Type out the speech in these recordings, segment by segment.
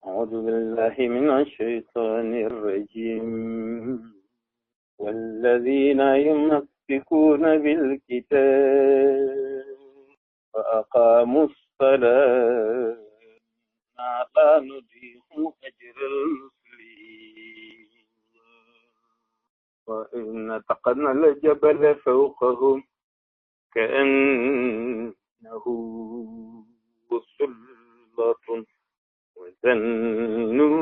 أعوذ بالله من الشيطان الرجيم. والذين يمسكون بالكتاب وأقاموا الصلاة لا نضيع أجر المسلمين. وإن نتقنا الجبل فوقهم كأنه سلة وظنوا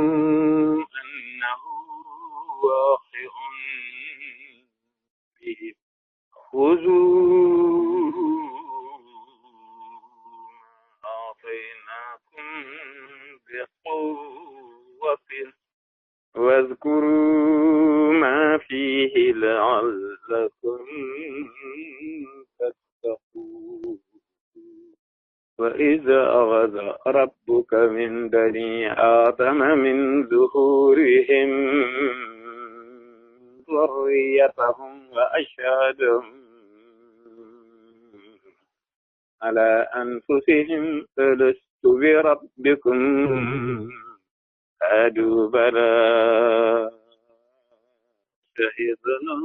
أنه واقع بهم خذوا ما آتيناكم بقوة واذكروا ما فيه لعلكم تتقون. وإذا أخذ ربك من بني آدم من ظهورهم ذريتهم وأشهدهم على أنفسهم ألست بربكم قالوا بلى شهدنا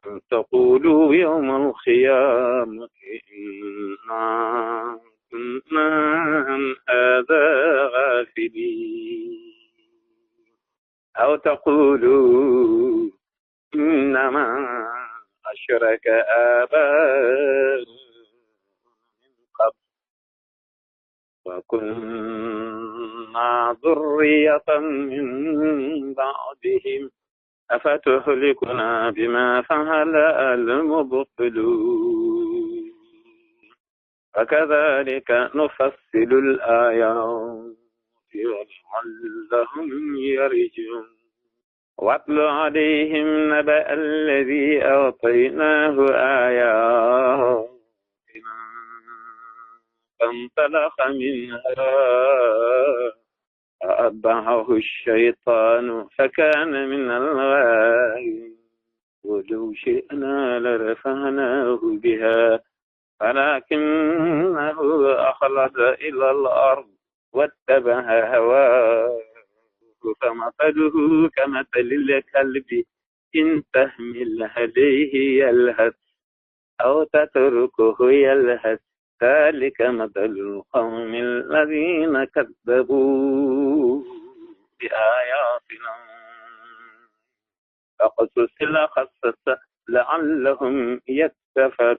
أن تقولوا يوم القيامة إنا كنا عن هذا غافلين أو تقولوا إنما أشرك آباؤنا من قبل وكنا ذرية من بعدهم أفتهلكنا بما فعل المبطلون وكذلك نفصل الآيات ولعلهم يرجعون. واتل عليهم نبأ الذي آتيناه آياتنا فانسلخ منها فأتبعه الشيطان فكان من الغاوين. ولو شئنا لرفعناه بها ولكنه أخلد إلى الأرض واتبع هواه فمثله كمثل الكلب إن تحمل عليه يلهث أو تتركه يلهث ذلك مثل القوم الذين كذبوا بآياتنا فقصص القصص لعلهم يتفكرون.